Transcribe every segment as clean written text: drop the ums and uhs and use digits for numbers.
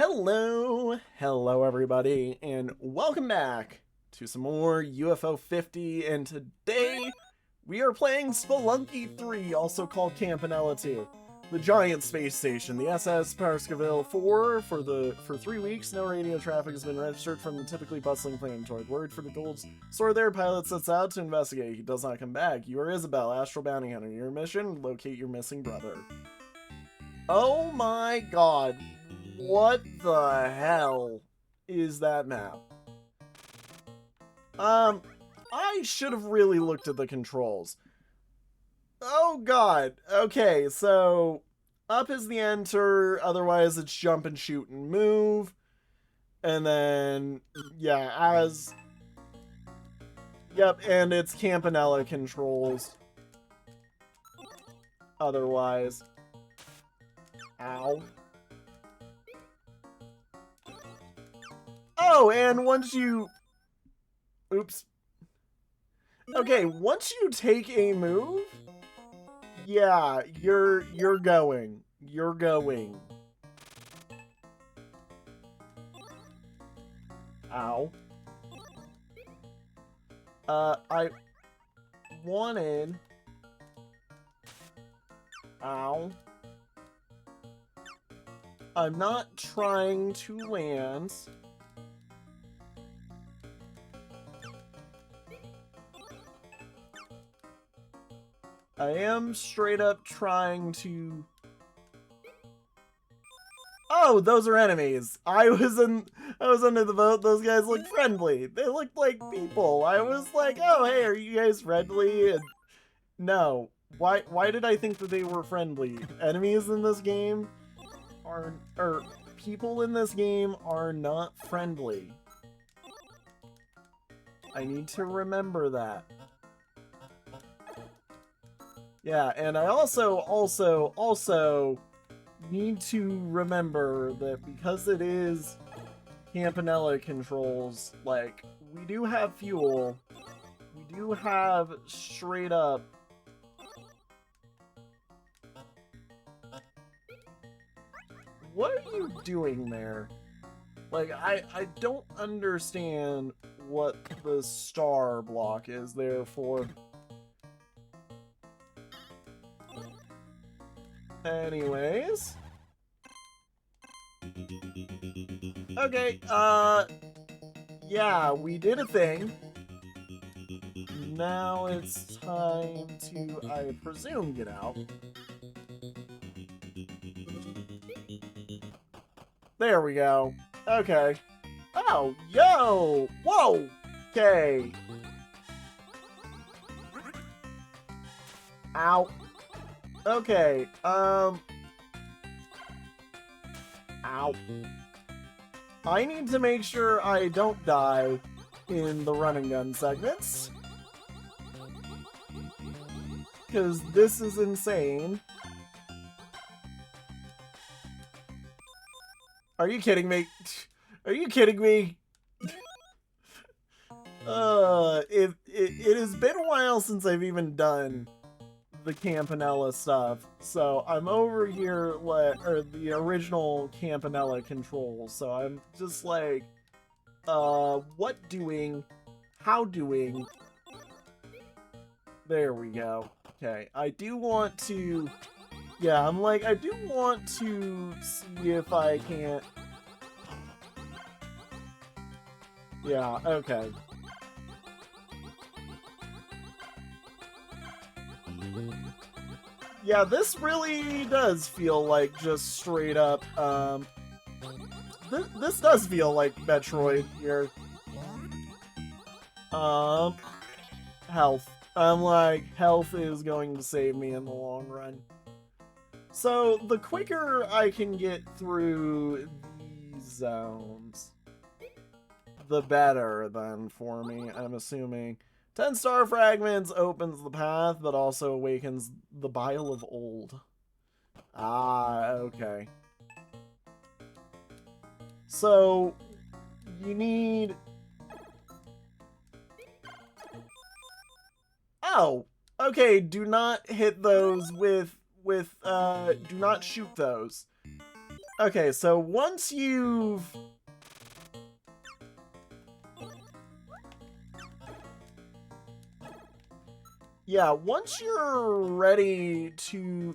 Hello everybody, and welcome back to some more UFO 50, and today we are playing Spelunky 3, also called Campanella 2. The giant space station, the SS Parscaville 4, for 3 weeks, no radio traffic has been registered from the typically bustling planetoid. Word for the gold store there, pilot sets out to investigate. He does not come back. You are Isabel, Astral Bounty Hunter. Your mission, locate your missing brother. Oh my god. What the hell is that map? I should have really looked at the controls. Oh god. Okay, so up is the enter, otherwise it's jump and shoot and move. And then, yeah, yep, and it's Campanella controls. Otherwise. Ow. Oh, and once you... Oops. Okay, once you take a move, yeah, you're going. You're going. Ow. I wanted... Ow. I'm not trying to land. I am straight up trying to... Oh, those are enemies. I was under the boat. Those guys looked friendly. They looked like people. I was like, oh, hey, are you guys friendly? And no. Why did I think that they were friendly? Enemies in this game are... or people in this game are not friendly. I need to remember that. Yeah, and I also need to remember that because it is Campanella controls, like, we do have fuel. We do have straight up... What are you doing there? Like, I don't understand what the star block is there for. Anyways. Okay, yeah, we did a thing. Now it's time to, I presume, get out. There we go. Okay. Oh, yo! Whoa! Okay. Ow. Okay, ow. I need to make sure I don't die in the run and gun segments. Because this is insane. Are you kidding me? Are you kidding me? It has been a while since I've even done the Campanella stuff, so I'm over here, or the original Campanella controls, so I'm just like, what doing, how doing, there we go. Okay, I do want to, yeah, I'm like, I do want to see if I can't, yeah, okay. Yeah, this really does feel like just straight up, this does feel like Metroid here. Health. I'm like, health is going to save me in the long run. So, the quicker I can get through these zones, the better then for me, I'm assuming. 10 star fragments opens the path, but also awakens the bile of old. Ah, okay. So, you need... Oh! Okay, do not hit those with do not shoot those. Okay, so once you've... Yeah, once you're ready to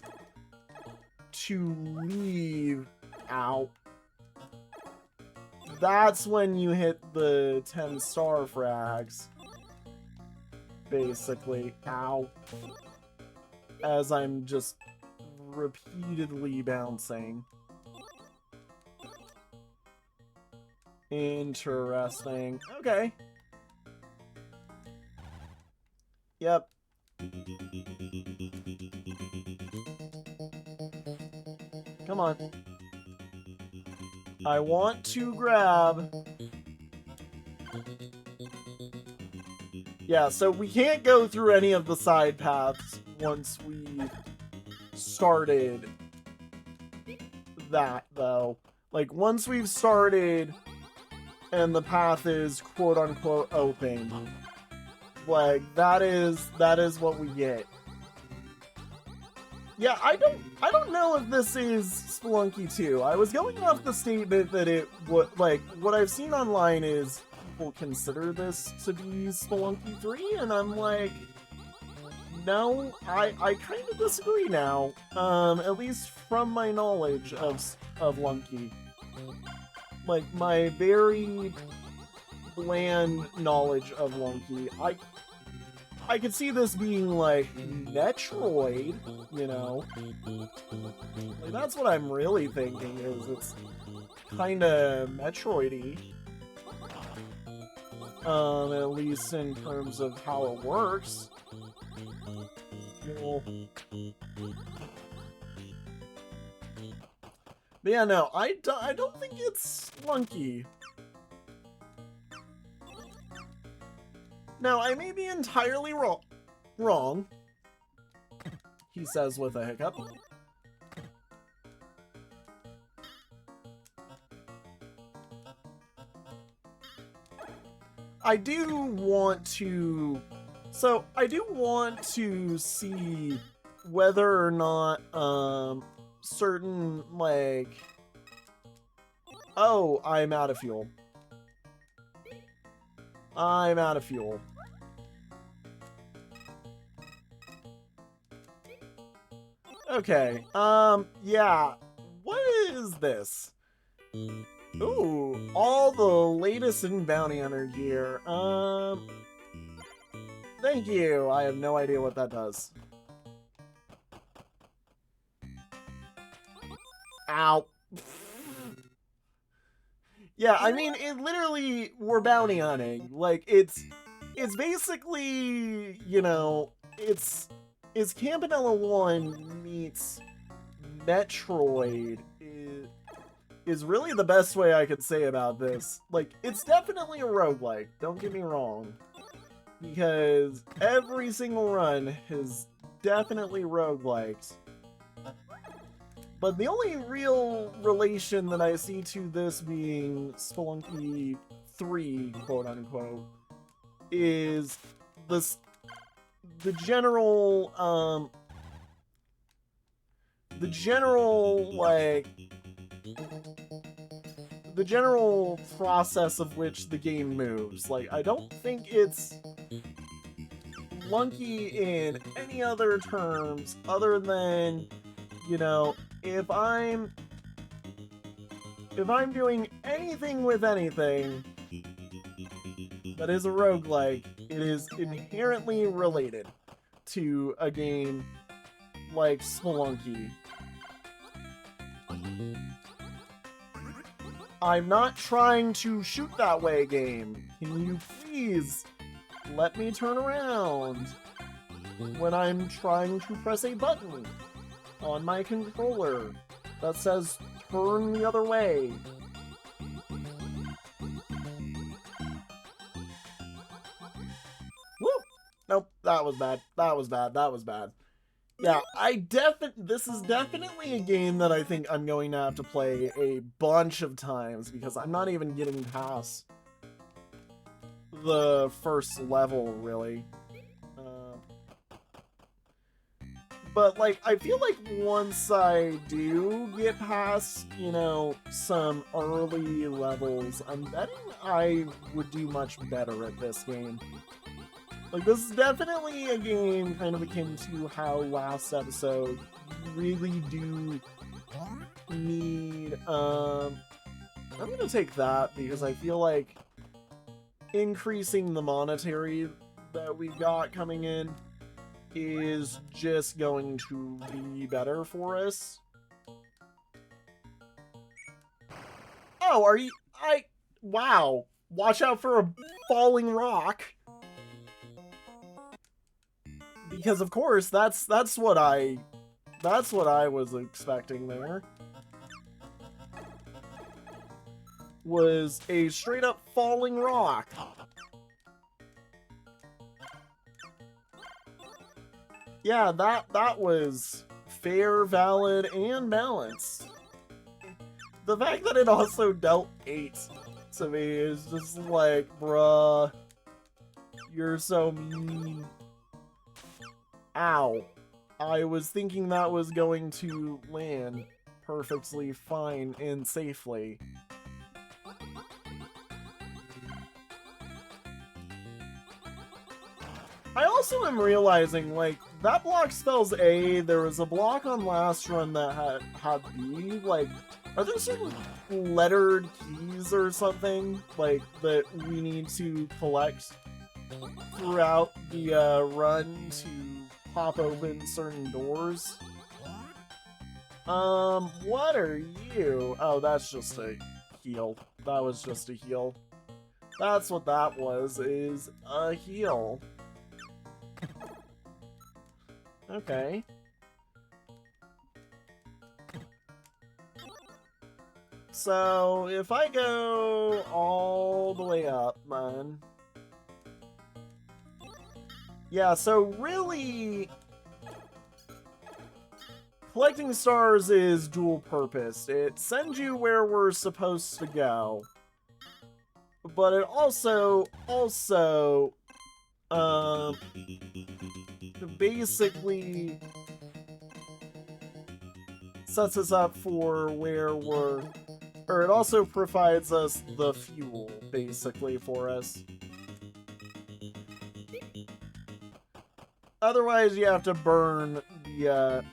leave out, that's when you hit the 10-star frags. Basically. Ow. As I'm just repeatedly bouncing. Interesting. Okay. Yep. Come on. I want to grab. Yeah, so we can't go through any of the side paths once we started that, though. Like, once we've started and the path is quote-unquote open, like, that is what we get. Yeah, I don't know if this is Spelunky 2. I was going off the statement that it would, like, what I've seen online is people consider this to be Spelunky 3, and I'm like, no, I kind of disagree now. At least from my knowledge of Lunky. Like, my very bland knowledge of Lunky, I could see this being, like, Metroid, you know? Like, that's what I'm really thinking, is it's kinda Metroid-y. At least in terms of how it works. Well, but yeah, no, I don't think it's Lunky. Now, I may be entirely wrong, he says with a hiccup. I do want to see whether or not, certain, like... Oh, I'm out of fuel. I'm out of fuel. Okay, yeah. What is this? Ooh, all the latest in Bounty Hunter gear. Thank you. I have no idea what that does. Ow. Yeah, I mean, it literally, we're bounty hunting. Like, it's basically, you know, it's Campanella 1 meets Metroid is really the best way I could say about this. Like, it's definitely a roguelike, don't get me wrong. Because every single run is definitely roguelikes. But the only real relation that I see to this being Spelunky 3, quote-unquote, is the general, the general process of which the game moves. Like, I don't think it's Lunky in any other terms other than, you know, if I'm doing anything with anything that is a roguelike, it is inherently related to a game like Spelunky. I'm not trying to shoot that way, game. Can you please let me turn around when I'm trying to press a button on my controller that says turn the other way? Woo! Nope, that was bad. That was bad. That was bad. Yeah, this is definitely a game that I think I'm going to have to play a bunch of times because I'm not even getting past the first level, really. But, like, I feel like once I do get past, you know, some early levels, I'm betting I would do much better at this game. Like, this is definitely a game kind of akin to how last episode you really do need, I'm gonna take that because I feel like increasing the monetary that we got coming in is just going to be better for us. Oh, are you... Wow. Watch out for a falling rock. Because of course, that's what I was expecting there. Was a straight up falling rock. Yeah, that was fair, valid, and balanced. The fact that it also dealt 8 to me is just like, bruh, you're so mean. Ow. I was thinking that was going to land perfectly fine and safely. I also am realizing, like, that block spells A, there was a block on last run that had B, like, are there certain lettered keys or something, like, that we need to collect throughout the run to pop open certain doors? What are you? Oh, that's just a heal. That was just a heal. That's what that was, is a heal. Okay. So, if I go all the way up, man. Yeah, so really, collecting stars is dual purpose. It sends you where we're supposed to go. But it also, basically sets us up for where we're, or it also provides us the fuel, basically, for us. Otherwise, you have to burn the,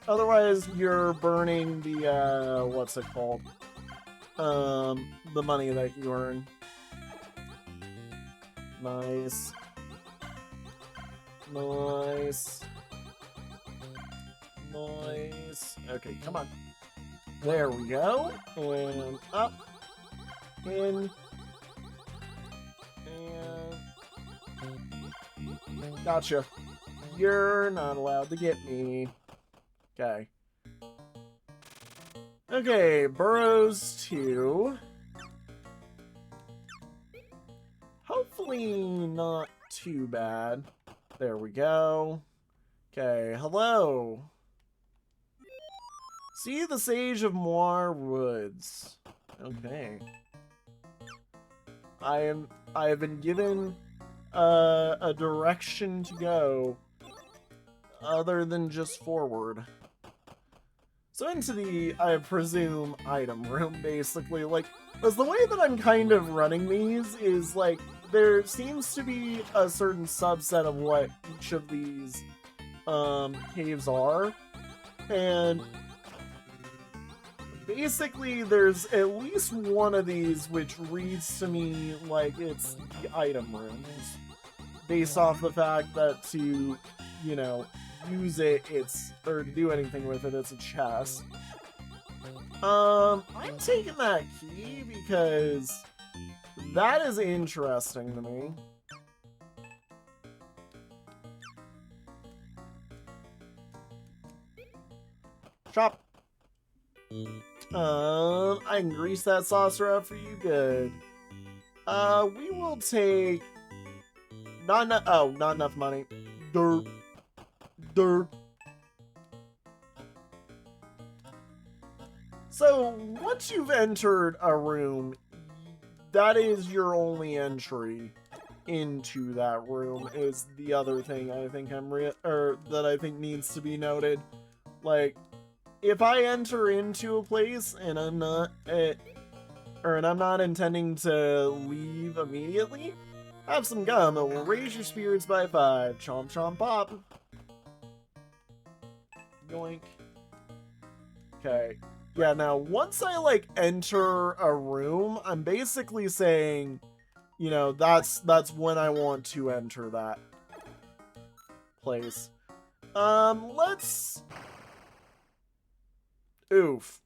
otherwise, you're burning the, what's it called? The money that you earn. Nice. Nice. Nice. Okay, come on. There we go. And up. In. And... Gotcha. You're not allowed to get me. Okay. Okay, burrows 2. Hopefully not too bad. There we go. Okay, hello. See the Sage of Moir Woods. Okay. I have been given a direction to go other than just forward. So into the, I presume, item room, basically. Like, as the way that I'm kind of running these is, like, there seems to be a certain subset of what each of these caves are. And basically, there's at least one of these which reads to me like it's the item rooms. Based off the fact that to, you know, use it, or to do anything with it, it's a chest. I'm taking that key because that is interesting to me. Chop. I can grease that saucer up for you. Good. We will take not enough money. Dirt. Dirt. So, once you've entered a room, that is your only entry. into that room is the other thing I think that I think needs to be noted. Like, if I enter into a place and I'm not intending to leave immediately, have some gum that will raise your spirits by 5. Chomp chomp pop. Yoink. Okay. Yeah, now once I like enter a room, I'm basically saying, you know, that's when I want to enter that place. Let's... Oof.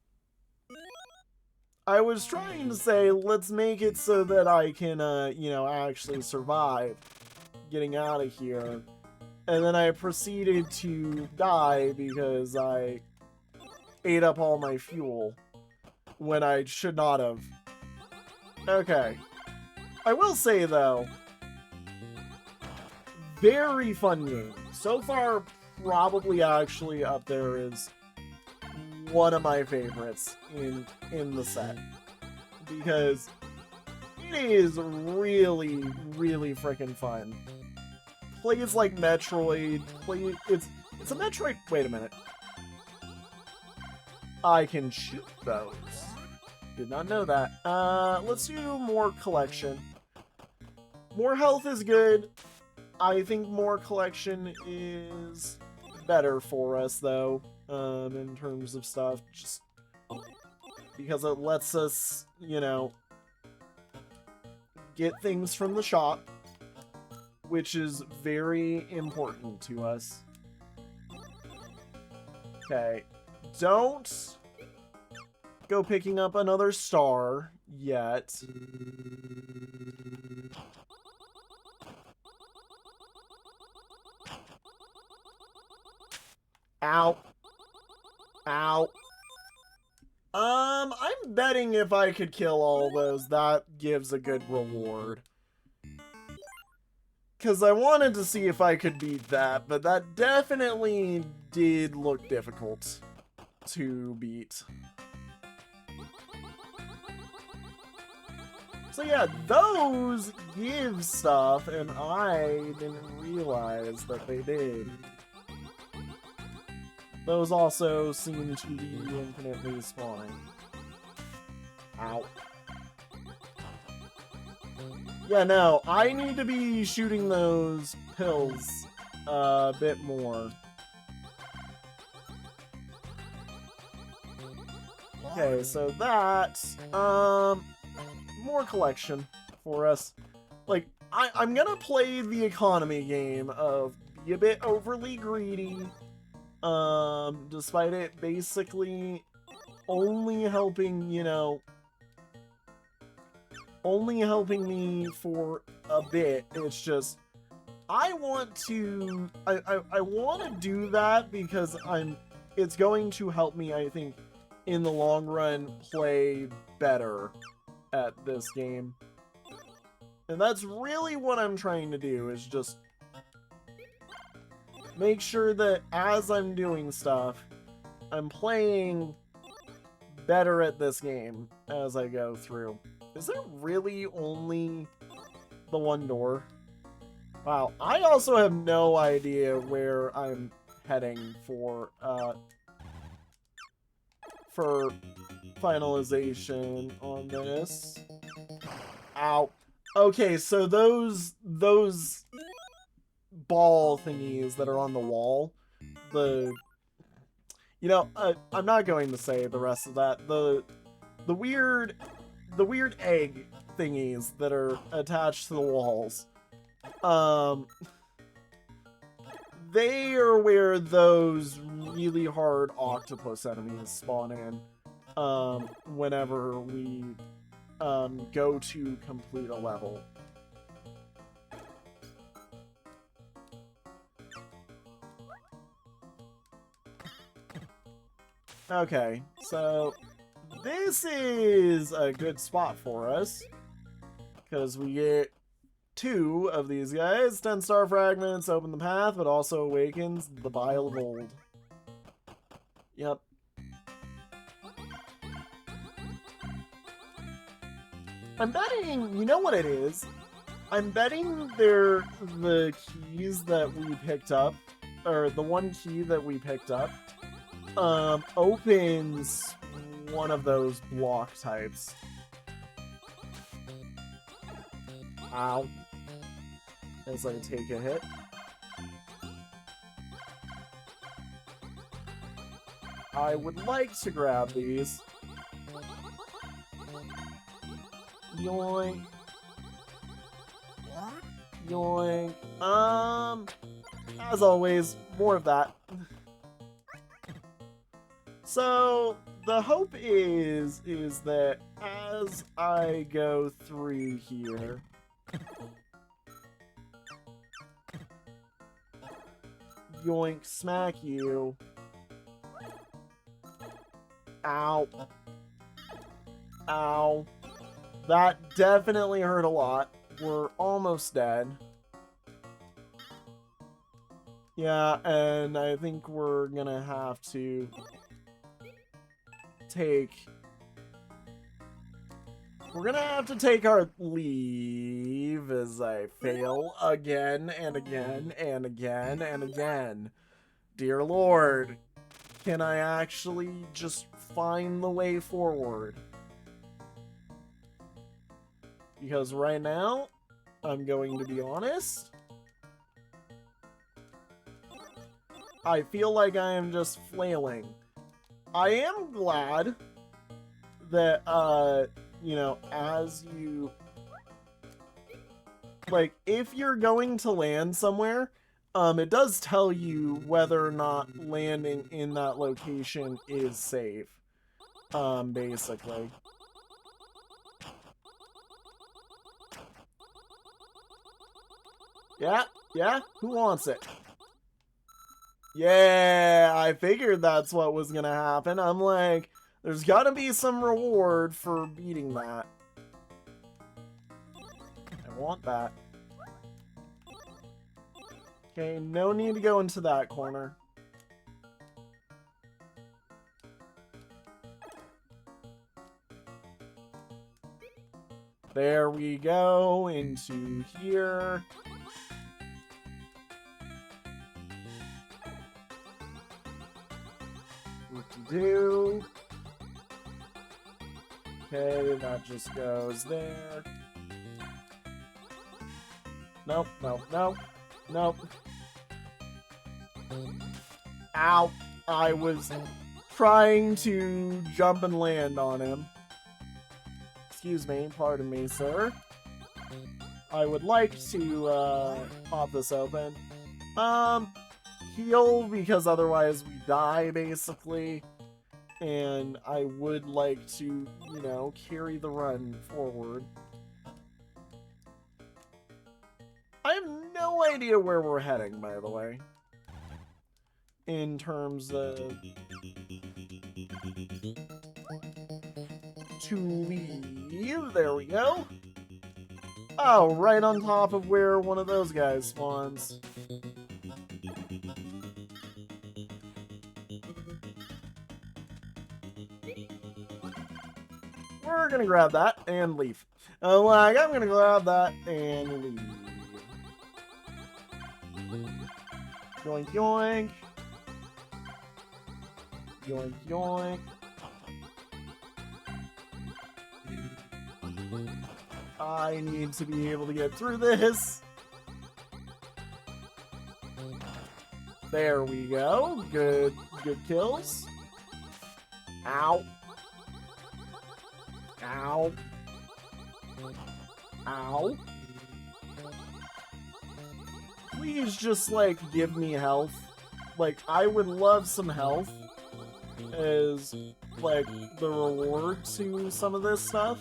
I was trying to say, let's make it so that I can, you know, actually survive getting out of here. And then I proceeded to die because I ate up all my fuel when I should not have. Okay. I will say, though, very fun game. So far, probably actually up there is one of my favorites in the set, because it is really, really freaking fun. Plays like Metroid. It's a Metroid. Wait a minute. I can shoot those. Did not know that. Let's do more collection. More health is good. I think more collection is better for us, though, in terms of stuff. Just because it lets us, you know, get things from the shop, which is very important to us. Okay. Don't go picking up another star yet. Ow. Ow. I'm betting if I could kill all those, that gives a good reward. Because I wanted to see if I could beat that, but that definitely did look difficult to beat. So yeah, those give stuff, and I didn't realize that they did. Those also seem to be infinitely spawning. Ow. Yeah, no, I need to be shooting those pills a bit more. Okay, so that's, more collection for us. Like, I'm gonna play the economy game of be a bit overly greedy, despite it basically only helping, you know, only helping me for a bit. It's just, I want to do that because it's going to help me, I think, in the long run, play better at this game. And that's really what I'm trying to do, is just make sure that as I'm doing stuff, I'm playing better at this game as I go through. Is there really only the one door? Wow, I also have no idea where I'm heading for finalization on this. Ow. Okay, so those ball thingies that are on the wall, you know, I'm not going to say the rest of that. The weird egg thingies that are attached to the walls. They are where those really hard octopus enemies spawn in, whenever we go to complete a level. Okay, so this is a good spot for us, because we get 2 of these guys. 10 star fragments open the path, but also awakens the Bile of Old. Yep. I'm betting, you know what it is? I'm betting they're the keys that we picked up, or the one key that we picked up, opens one of those block types. Ow. As I take a hit. I would like to grab these. Yoink. Yoink. As always, more of that. So, the hope is that as I go through here, yoink, smack you. Ow. Ow. That definitely hurt a lot. We're almost dead. Yeah, and I think we're gonna have to take... We're gonna have to take our leave as I fail again and again and again and again. Dear Lord, can I actually just find the way forward? Because right now, I'm going to be honest, I feel like I am just flailing. I am glad that, you know, as you... Like, if you're going to land somewhere, it does tell you whether or not landing in that location is safe, basically. Yeah, yeah, who wants it? Yeah, I figured that's what was gonna happen. I'm like, there's gotta be some reward for beating that. I want that. Okay, no need to go into that corner. There we go, into here. What to do? Okay, that just goes there. Nope, nope, nope, nope. Ow! I was trying to jump and land on him. Excuse me, pardon me, sir. I would like to pop this open. Heal, because otherwise we die, basically. And I would like to, you know, carry the run forward. I have no idea where we're heading, by the way. In terms of... to leave. There we go. Oh, right on top of where one of those guys spawns. We're gonna grab that and leave. Like, I'm gonna grab that and leave. Yoink, yoink. Yoink, yoink. I need to be able to get through this. There we go. Good kills. Ow. Ow. Ow. Please just, like, give me health. Like, I would love some health as, like, the reward to some of this stuff.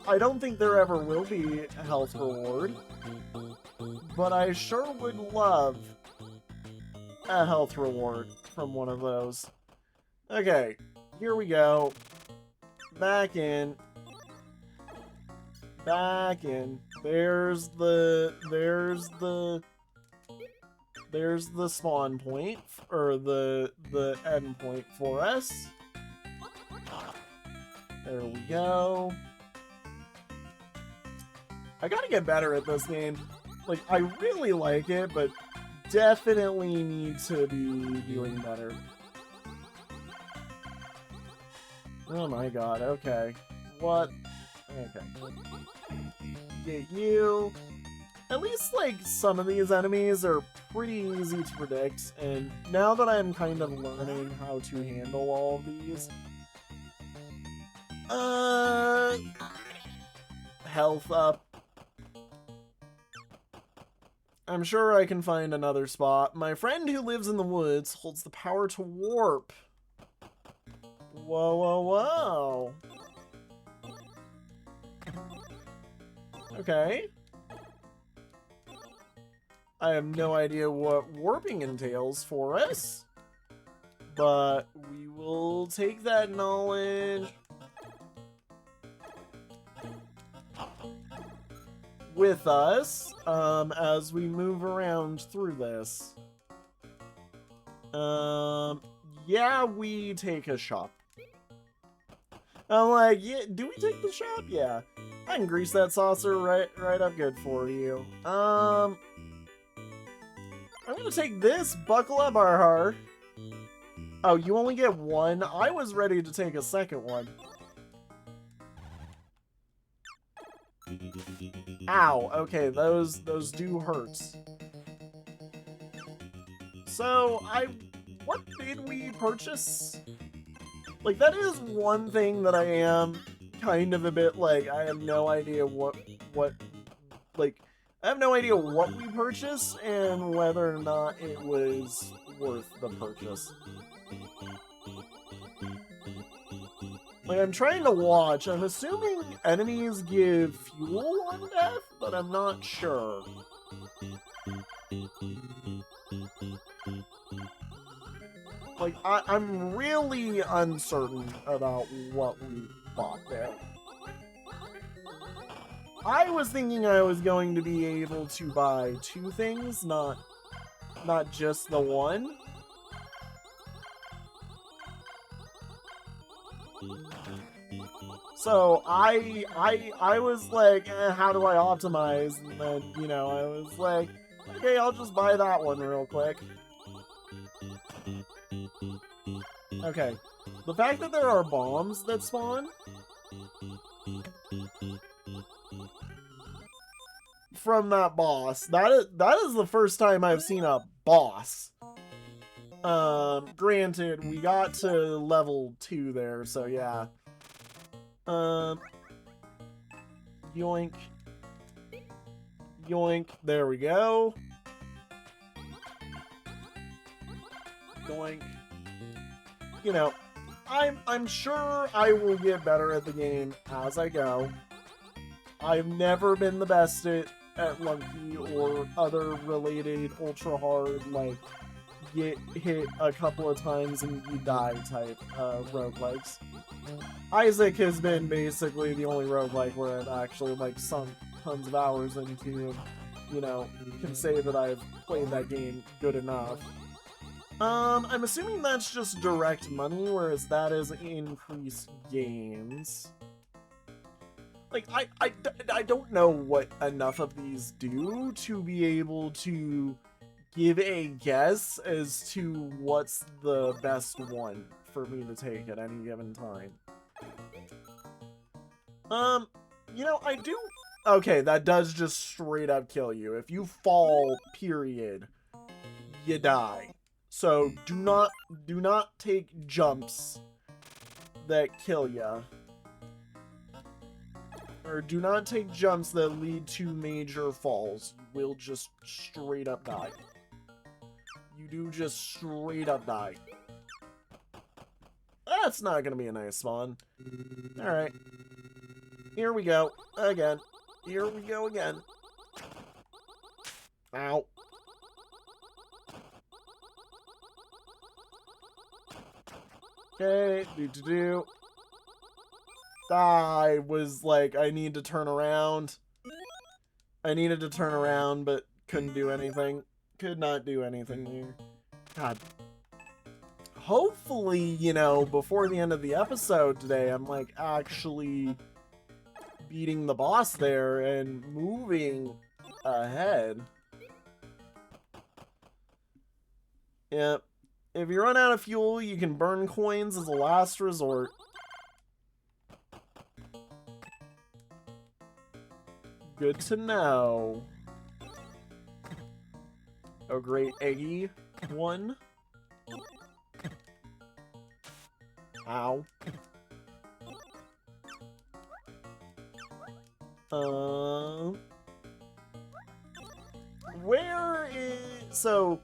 I don't think there ever will be a health reward, but I sure would love a health reward from one of those. Okay, here we go. Back in. Back in. There's the spawn point, or the end point for us. There we go. I gotta get better at this game. Like, I really like it, but definitely need to be doing better. Oh my god, okay. What? Okay. Get you. At least, like, some of these enemies are pretty easy to predict, and now that I'm kind of learning how to handle all of these... Health up. I'm sure I can find another spot. My friend who lives in the woods holds the power to warp. Whoa, whoa, whoa. Okay. I have no idea what warping entails for us, but we will take that knowledge with us as we move around through this. Yeah, we take a shop. I'm like, yeah, do we take the shop? Yeah. I can grease that saucer right up good for you. I'm gonna take this. Buckle up, Arhar. Oh, you only get one? I was ready to take a second one. Ow. Okay, those do hurt. So, what did we purchase? Like, that is one thing that I am kind of a bit like, I have no idea what I have no idea what we purchased and whether or not it was worth the purchase. Like, I'm trying to watch. I'm assuming enemies give fuel on death, but I'm not sure. Like, I'm really uncertain about what we bought there. I was thinking I was going to be able to buy two things, not just the one. So I was like, how do I optimize? And then, you know, I was like, okay, I'll just buy that one real quick. Okay, the fact that there are bombs that spawn from that boss, that is the first time I've seen a boss. Granted, we got to level 2 there, so yeah. Yoink. Yoink, there we go. Yoink. You know, I'm sure I will get better at the game as I go. I've never been the best at Lunky or other related ultra hard, like, get hit a couple of times and you die type roguelikes. Isaac has been basically the only roguelike where I've actually, like, sunk tons of hours into, you know, can say that I've played that game good enough. I'm assuming that's just direct money, whereas that is increased gains. Like, I don't know what enough of these do to be able to give a guess as to what's the best one for me to take at any given time. You know, I do... Okay, that does just straight up kill you. If you fall, period, you die. So do not take jumps that kill ya. Or do not take jumps that lead to major falls. You will just straight up die. You do just straight up die. That's not gonna be a nice spawn. Alright. Here we go. Again. Here we go again. Ow. Okay, do. I was like, I need to turn around. I needed to turn around, but couldn't do anything. Could not do anything here. God. Hopefully, you know, before the end of the episode today, I'm like actually beating the boss there and moving ahead. Yep. If you run out of fuel, you can burn coins as a last resort. Good to know. Oh, great. Eggy one. Ow. Where is... So,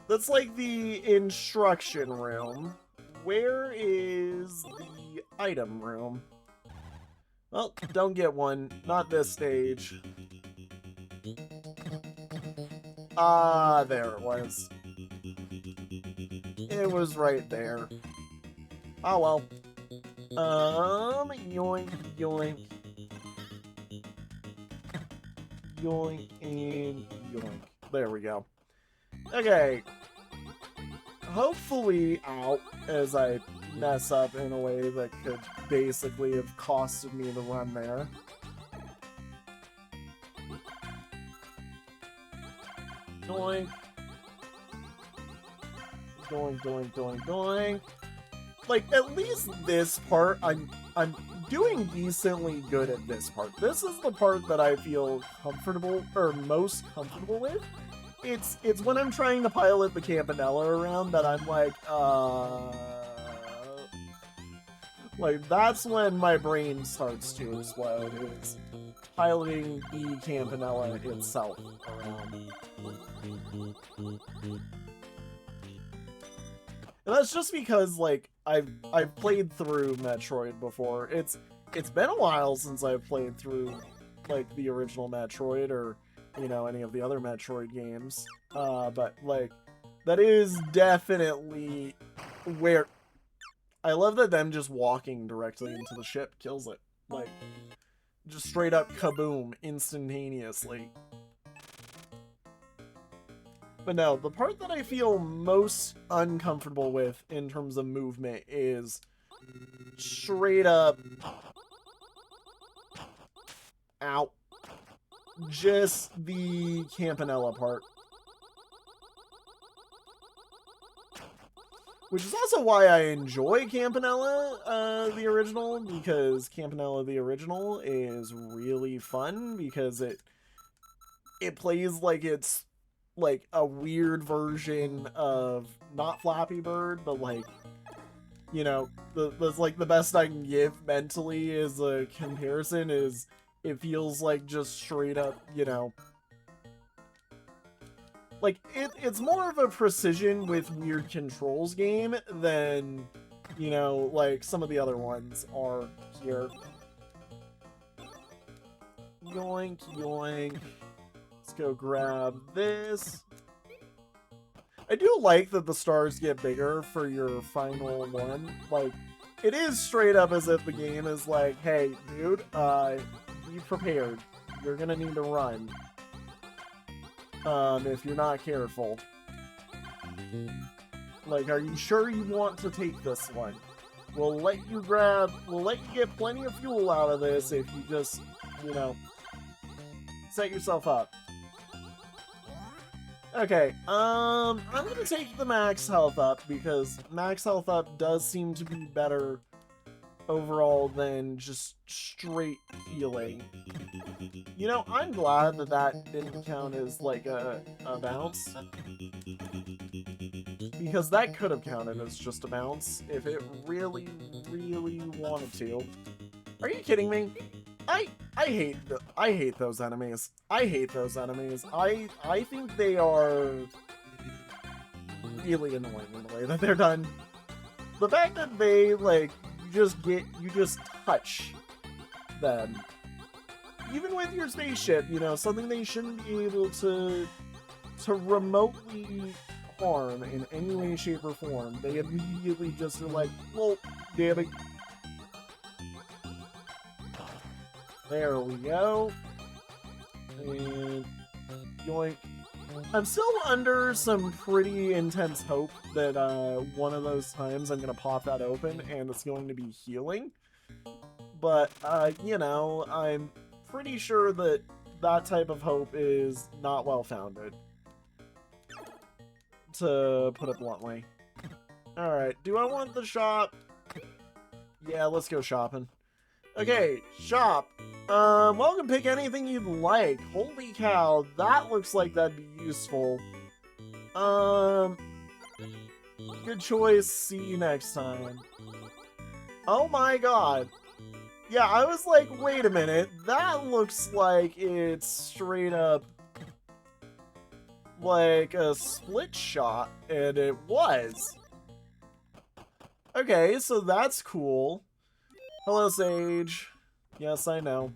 that's like the instruction room. Where is the item room? Well, don't get one. Not this stage. Ah, there it was. It was right there. Oh well. Yoink, yoink. Yoink and yoink. There we go. Okay. Hopefully, out as I mess up in a way that could basically have costed me the run there. Doink. Doink, doink, doink, doink. Like, at least this part, I'm doing decently good at this part. This is the part that I feel comfortable, or most comfortable with. It's when I'm trying to pilot the Campanella around that I'm like, that's when my brain starts to explode, is piloting the Campanella itself around. And that's just because, like, I've played through Metroid before. It's been a while since I've played through, like, the original Metroid, or, you know, any of the other Metroid games. But, like, that is definitely where... I love that them just walking directly into the ship kills it. Like, just straight up kaboom, instantaneously. But no, the part that I feel most uncomfortable with in terms of movement is straight up... Ow. Just the Campanella part. Which is also why I enjoy Campanella, the original, because Campanella the original is really fun, because it plays like it's like a weird version of not Flappy Bird, but like, you know, that's like the best I can give mentally as a comparison is it feels like just straight up, you know, like, it's more of a precision with weird controls game than, you know, like some of the other ones are here. Yoink, yoink. Let's go grab this. I do like that the stars get bigger for your final one. Like, it is straight up as if the game is like, hey, dude, be prepared. You're gonna need to run. If you're not careful. Like, are you sure you want to take this one? We'll let you get plenty of fuel out of this if you just, you know, set yourself up. Okay, I'm gonna take the max health up, because max health up does seem to be better overall than just straight healing. You know, I'm glad that that didn't count as like a bounce, because that could have counted as just a bounce if it really, really wanted to. Are you kidding me? I hate those enemies. I hate those enemies. I think they are really annoying in the way that they're done. The fact that they, like, you just touch them. Even with your spaceship, you know, something they shouldn't be able to remotely harm in any way, shape, or form. They immediately just are like, well, damn it. There we go. And yoink. I'm still under some pretty intense hope that one of those times I'm going to pop that open and it's going to be healing. but, you know, I'm pretty sure that that type of hope is not well-founded, to put it bluntly. Alright, do I want the shop? Yeah, let's go shopping. Okay, shop. Well, you can pick anything you'd like. Holy cow, that looks like that'd be useful. Good choice. See you next time. Oh my god. Yeah, I was like, wait a minute. That looks like it's straight up like a split shot, and it was. Okay, so that's cool. Hello, Sage. Yes, I know.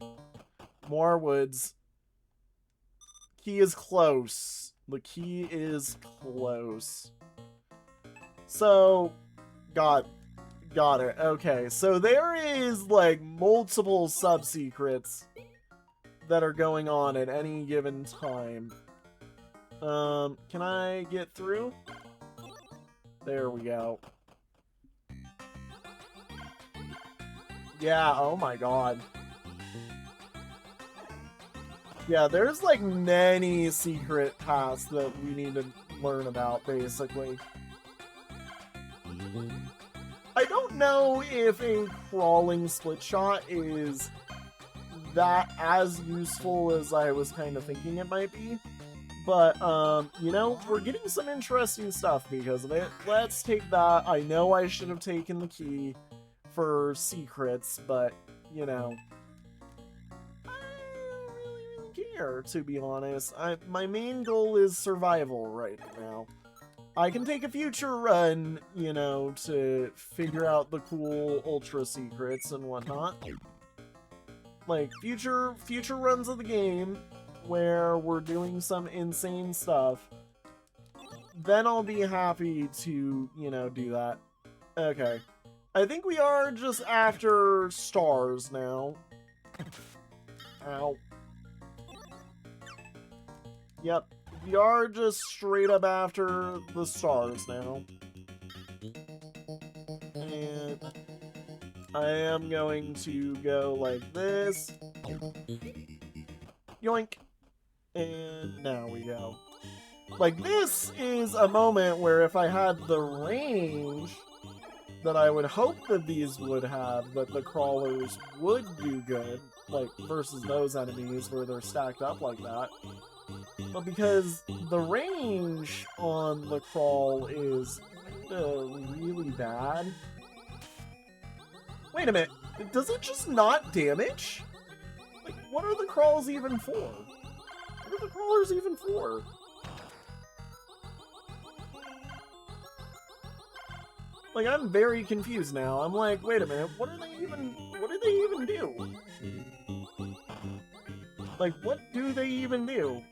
More woods. Key is close. The key is close. So, got it. Okay, so there is like multiple sub-secrets that are going on at any given time. Can I get through? There we go. Yeah, oh my god. Yeah, there's like many secret paths that we need to learn about, basically. I don't know if a crawling split shot is that as useful as I was kind of thinking it might be. But, you know, we're getting some interesting stuff because of it. Let's take that. I know I should have taken the key for secrets, but, you know, I don't really care, to be honest. My main goal is survival right now. I can take a future run, you know, to figure out the cool ultra secrets and whatnot. Like, future runs of the game where we're doing some insane stuff. Then I'll be happy to, you know, do that. Okay. I think we are just after stars now. Ow. Yep. We are just straight up after the stars now. And I am going to go like this. Yoink. And now we go. Like, this is a moment where if I had the range that I would hope that these would have, that the crawlers would do good, like, versus those enemies where they're stacked up like that. But because the range on the crawl is really bad. Wait a minute, does it just not damage? Like, what are the crawls even for? What are the crawlers even for? Like, I'm very confused now. I'm like, wait a minute, what do they even do? Like, what do they even do?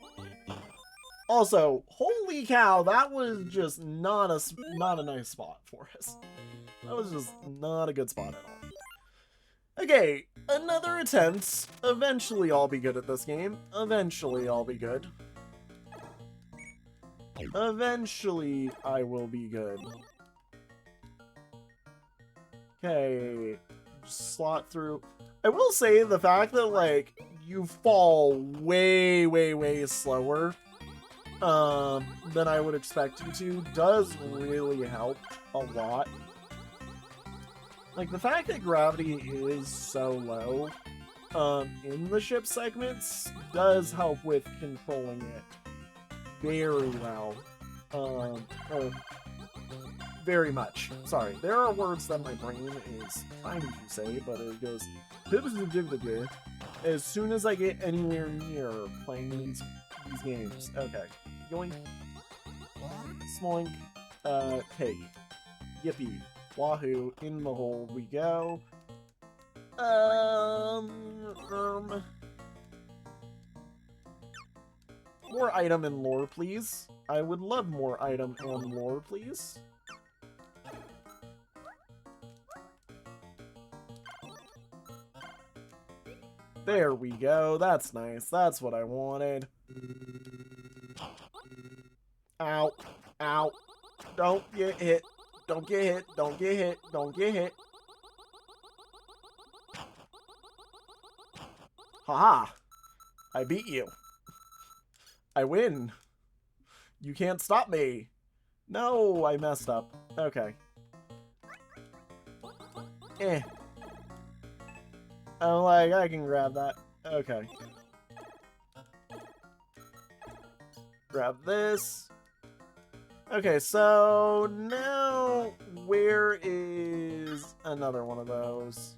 Also, holy cow, that was just not a nice spot for us. That was just not a good spot at all. Okay, another attempt. Eventually I'll be good at this game. Eventually I'll be good. Eventually I will be good. Okay, slot through. I will say the fact that, like, you fall way, way, way slower than I would expect you to does really help a lot. Like, the fact that gravity is so low in the ship segments does help with controlling it very well. Very much. Sorry, there are words that my brain is trying to say, but it goes as soon as I get anywhere near playing these games. Okay. Yoink. Smoink. Take. Yippee. Wahoo. In the hole we go. More item and lore, please. I would love more item and lore, please. There we go. That's nice. That's what I wanted. Ow. Ow. Don't get hit. Don't get hit. Don't get hit. Don't get hit. Haha! I beat you. I win. You can't stop me. No, I messed up. Okay. I'm like, I can grab that. Okay. Grab this. Okay, so now where is another one of those?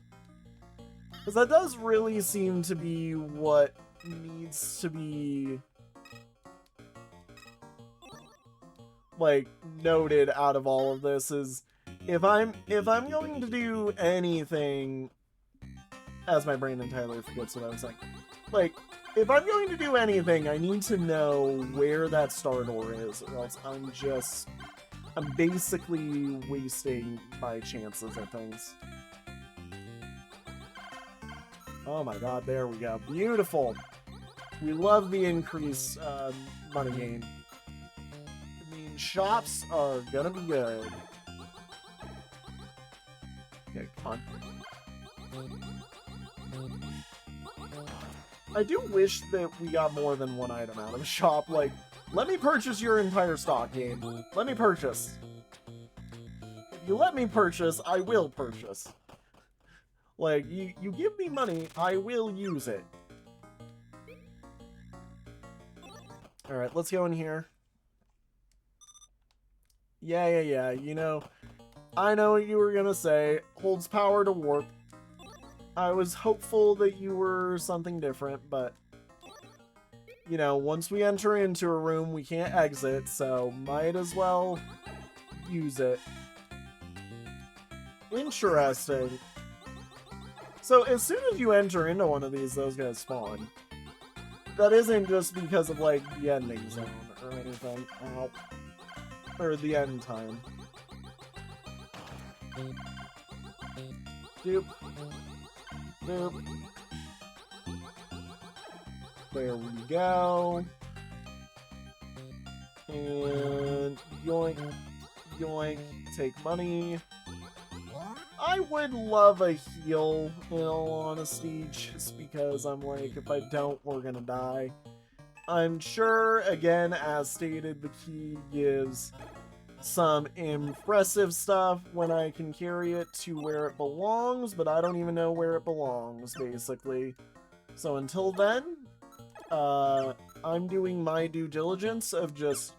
Because that does really seem to be what needs to be, like, noted out of all of this is if I'm going to do anything, as my brain entirely forgets what I was saying. Like, if I'm going to do anything, I need to know where that star door is, or else I'm basically wasting my chances at things. Oh my god, there we go. Beautiful! We love the increased money gain. I mean, shops are gonna be good. Okay, come on. I do wish that we got more than one item out of a shop. Like, let me purchase your entire stock, game. Let me purchase. If you let me purchase, I will purchase. Like, you give me money, I will use it. Alright, let's go in here. Yeah, you know, I know what you were gonna say. Holds power to warp. I was hopeful that you were something different, but, you know, once we enter into a room, we can't exit, so might as well use it. Interesting. So, as soon as you enter into one of these, those guys spawn. That isn't just because of, like, the ending zone or anything. Ow. Or the end time. Doop. Boop. There we go. And yoink, yoink, take money. I would love a heal, in all honesty, just because I'm like, if I don't, we're gonna die. I'm sure, again, as stated, the key gives some impressive stuff when I can carry it to where it belongs, but I don't even know where it belongs, basically. So until then, I'm doing my due diligence of just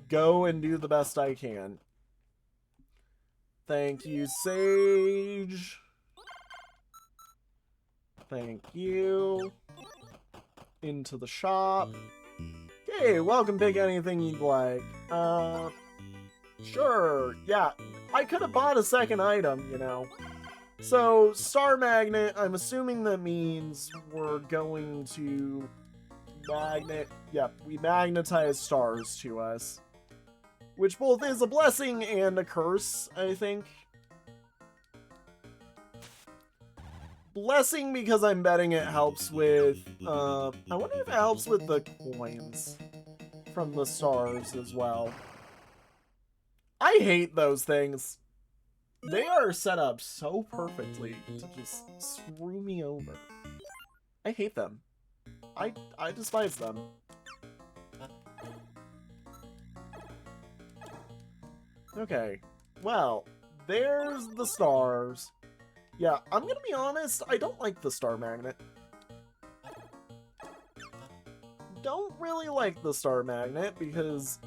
go and do the best I can. Thank you, Sage. Thank you. Into the shop. Okay, welcome, pick anything you'd like. Sure, yeah. I could have bought a second item, you know. So, Star Magnet, I'm assuming that means we're going to we magnetize stars to us. Which both is a blessing and a curse, I think. Blessing because I'm betting it helps with, I wonder if it helps with the coins from the stars as well. I hate those things. They are set up so perfectly to just screw me over. I hate them. I despise them. Okay, well, there's the stars. Yeah, I'm gonna be honest, I don't like the Star Magnet. Don't really like the Star Magnet because,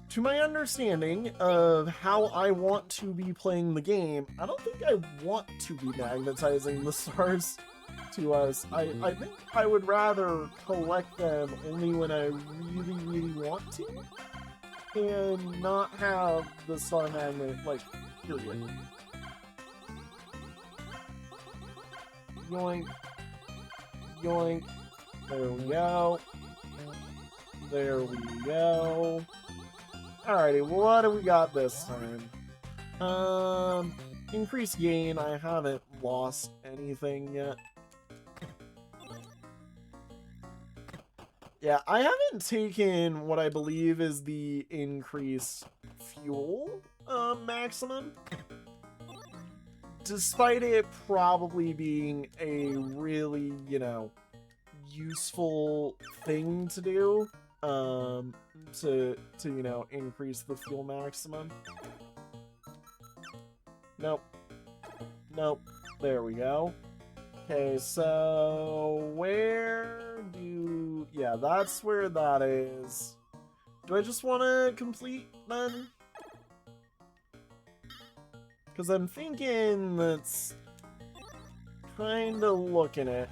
to my understanding of how I want to be playing the game, I don't think I want to be magnetizing the stars to us. I think I would rather collect them only when I really want to, and not have the Star Magnet, like, period. Yoink. Yoink. There we go. There we go. Alrighty, what do we got this time? Increased gain. I haven't lost anything yet. Yeah, I haven't taken what I believe is the increased fuel maximum. despite it probably being a really, you know, useful thing to do, to you know, increase the fuel maximum. Nope. Nope. There we go. Okay, so where do... Yeah, that's where that is. Do I just want to complete then? Because I'm thinking that's kind of looking it.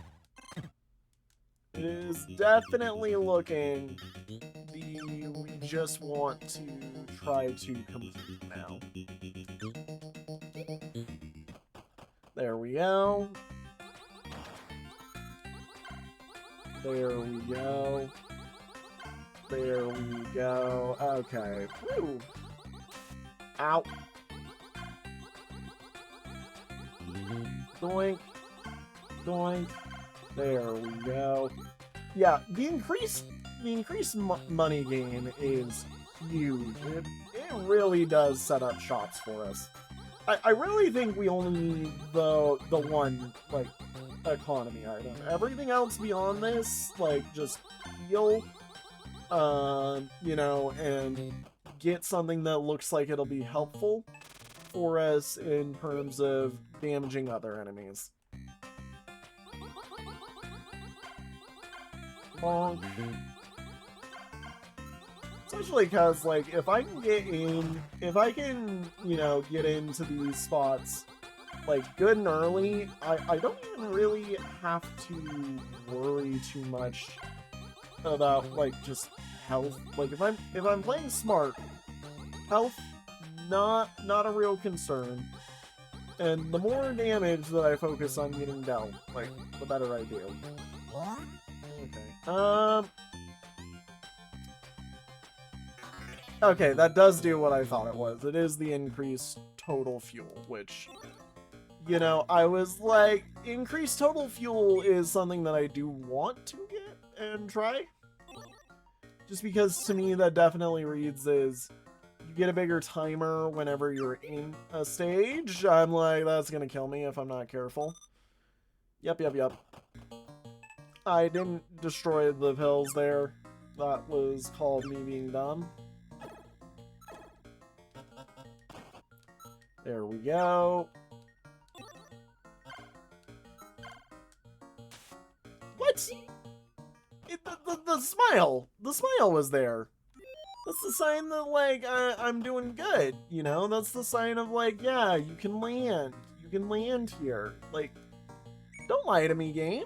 It is definitely looking we just want to try to complete now. There we go. There we go. There we go. Okay. Whew. Ow. Doink. Doink. There we go. Yeah, the increased money gain is huge. It really does set up shops for us. I really think we only need the one, like, economy item. Everything else beyond this, like, just heal, you know, and get something that looks like it'll be helpful for us in terms of damaging other enemies. Bonk. Especially because, like, if I can, you know, get into these spots, like, good and early, I don't even really have to worry too much about, like, just health. Like, if I'm playing smart, health, not a real concern. And the more damage that I focus on getting down, like, the better I do. Okay. Okay, that does do what I thought it was. It is the increased total fuel, which, you know, I was like, increased total fuel is something that I do want to get and try. Just because, to me, that definitely reads as you get a bigger timer whenever you're in a stage. I'm like, that's gonna kill me if I'm not careful. Yep. I didn't destroy the pills there. That was called me being dumb. There we go. What? The smile! The smile was there. That's the sign that, like, I'm doing good, you know? That's the sign of, like, yeah, you can land. You can land here. Like, don't lie to me, game.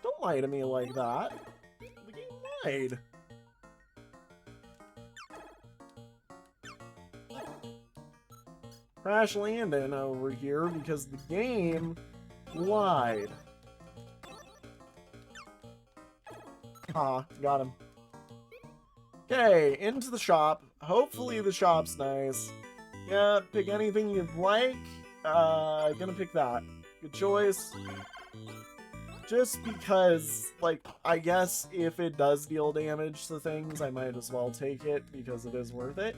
Don't lie to me like that. The game lied. Crash landing over here because the game lied. Ah, got him. Okay, into the shop. Hopefully the shop's nice. Yeah, pick anything you'd like. Gonna pick that. Good choice. Just because, like, I guess if it does deal damage to things, I might as well take it because it is worth it.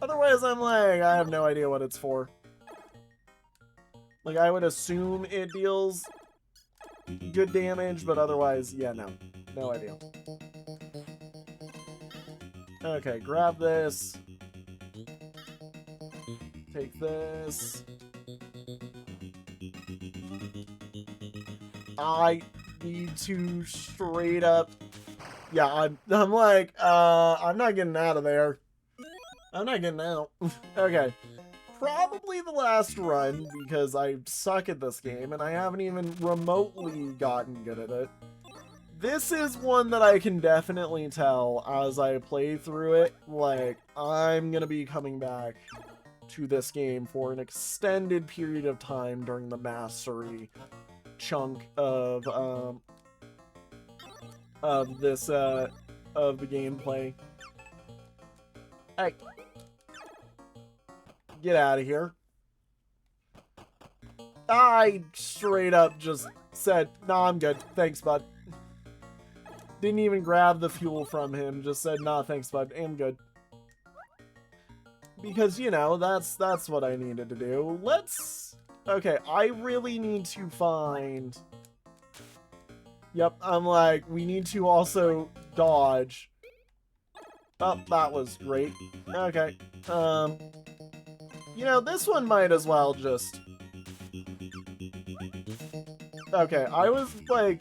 Otherwise, I'm like, I have no idea what it's for. Like, I would assume it deals good damage, but otherwise, yeah, no idea. Okay, grab this. Take this. I need to straight up... Yeah, I'm like, I'm not getting out of there. I'm not getting out. Okay. Probably the last run, because I suck at this game, and I haven't even remotely gotten good at it. This is one that I can definitely tell as I play through it, like, I'm gonna be coming back to this game for an extended period of time during the mastery chunk of this, of the gameplay. Hey. Get out of here. I straight up just said, nah, I'm good. Thanks, bud. Didn't even grab the fuel from him. Just said, nah, thanks, bud. I'm good. Because, you know, that's what I needed to do. Let's... Okay, I really need to find... Yep, I'm like, we need to also dodge. Oh, that was great. Okay. You know, this one might as well just... Okay, I was like...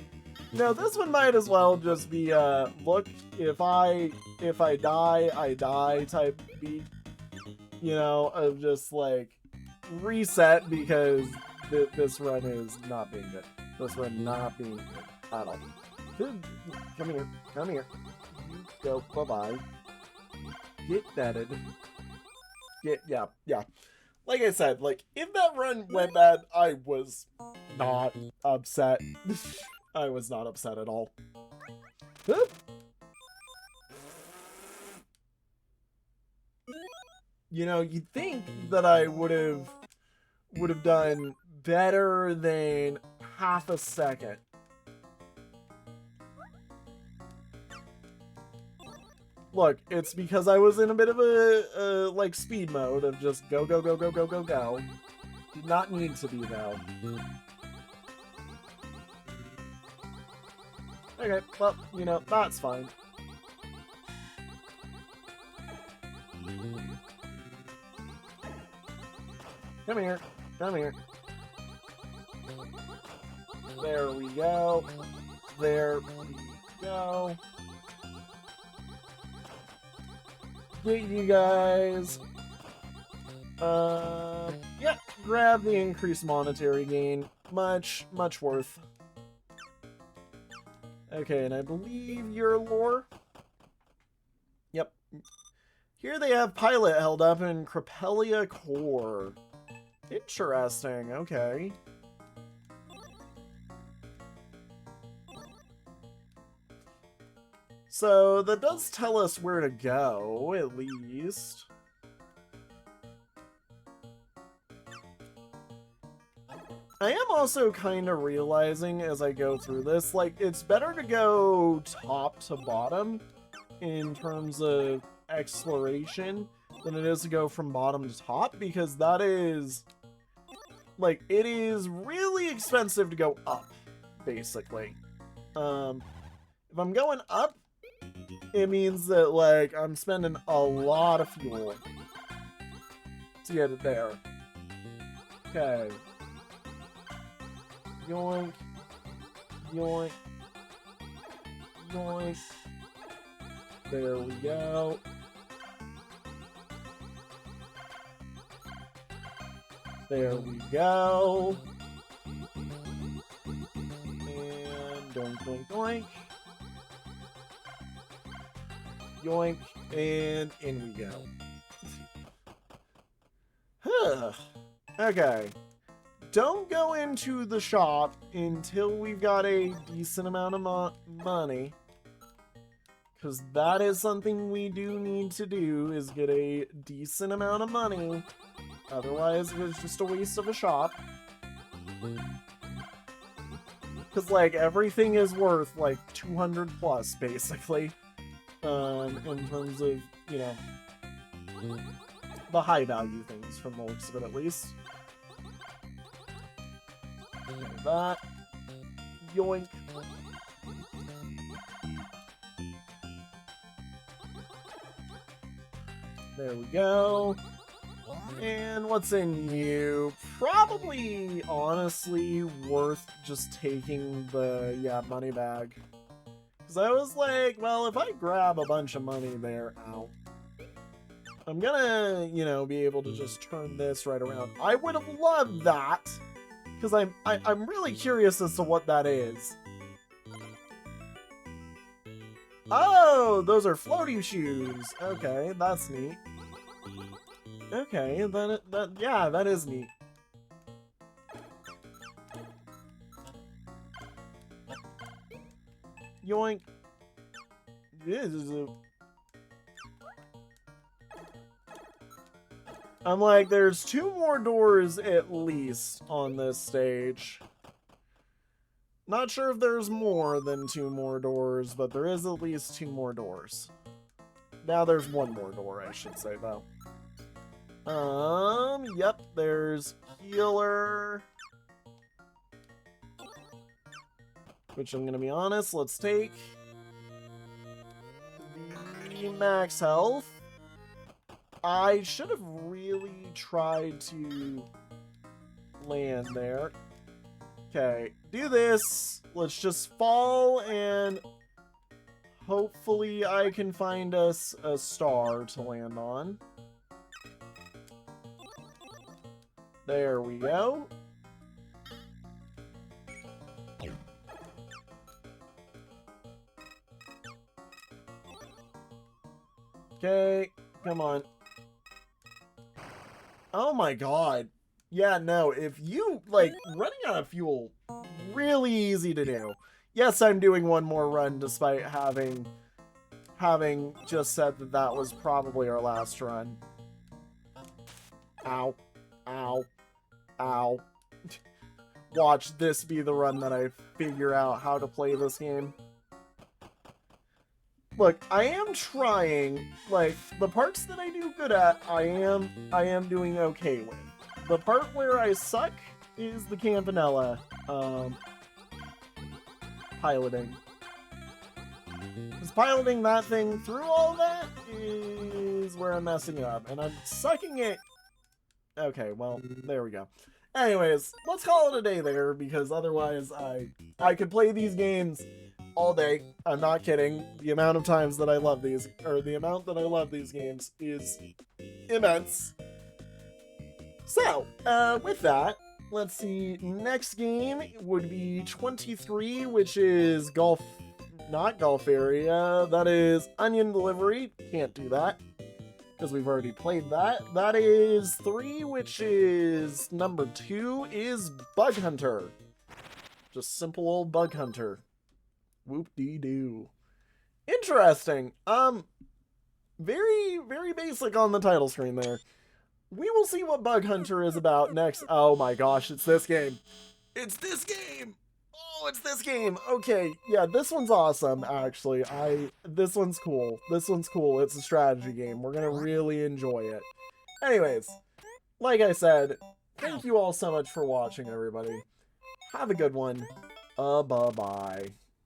You know, this one might as well just be, look, if I die, I die type beat. You know, of just, like, reset because this run is not being good. This run not being good at all. Come here. Come here. Go. Bye-bye. Get netted. Yeah. Like I said, like, if that run went bad, I was not upset. I was not upset at all. You know, you'd think that I would have done better than half a second. Look, it's because I was in a bit of a like speed mode of just go. Did not need to be though. Okay, well, you know, that's fine. Come here. Come here. There we go. There we go. Get you guys. Yeah, grab the increased monetary gain. Much worth. Okay, and I believe your lore. Yep. Here they have Pilot held up in Crepelia Core. Interesting, okay. So, that does tell us where to go, at least. I am also kind of realizing as I go through this, like, it's better to go top to bottom in terms of exploration than it is to go from bottom to top, because that is, like, it is really expensive to go up, basically. If I'm going up, it means that, like, I'm spending a lot of fuel to get it there. Okay. Yoink. Yoink. Yoink. There we go. There we go. And doink, doink, doink. Yoink. And in we go. Huh. Okay. Don't go into the shop until we've got a decent amount of money. Because that is something we do need to do, is get a decent amount of money. Otherwise, it's just a waste of a shop. Because, like, everything is worth, like, 200 plus, basically. In terms of, you know, the high value things, from the looks of it, at least. Like that. Yoink. There we go. And what's in you? Probably, honestly, worth just taking the, yeah, money bag. Because I was like, well, if I grab a bunch of money there, ow, I'm gonna, you know, be able to just turn this right around. I would have loved that. Because I'm really curious as to what that is. Oh, those are floaty shoes. Okay, that's neat. Okay, yeah, that is neat. Yoink. I'm like, there's 2 more doors at least on this stage. Not sure if there's more than 2 more doors, but there is at least 2 more doors. Now there's 1 more door, I should say, though. Yep, there's healer. Which I'm gonna be honest, let's take the max health. I should have really tried to land there. Okay, do this. Let's just fall and hopefully I can find us a star to land on. There we go. Okay, come on. Oh my god. Yeah, no, if you, like, running out of fuel, really easy to do. Yes, I'm doing one more run despite having just said that that was probably our last run. Ow. Ow. Ow. Watch this be the run that I figure out how to play this game. Look, I am trying, like, the parts that I do good at, I am doing okay with. The part where I suck is the Campanella, piloting. Because piloting that thing through all that is where I'm messing up, and I'm sucking it. Okay, well, there we go. Anyways, let's call it a day there, because otherwise I could play these games all day. I'm not kidding. The amount of times that I love these, or the amount that I love these games is immense. So, with that, let's see. Next game would be 23, which is not golf area. That is onion delivery. Can't do that because we've already played that. That is 3, which is number 2 is Bug Hunter. Just simple old Bug Hunter. Whoop-dee-doo. Interesting. Very, very basic on the title screen there. We will see what Bug Hunter is about next. Oh my gosh, it's this game. It's this game! Oh, it's this game! Okay, yeah, this one's awesome, actually. This one's cool. This one's cool. It's a strategy game. We're gonna really enjoy it. Anyways, like I said, thank you all so much for watching, everybody. Have a good one. Bye-bye.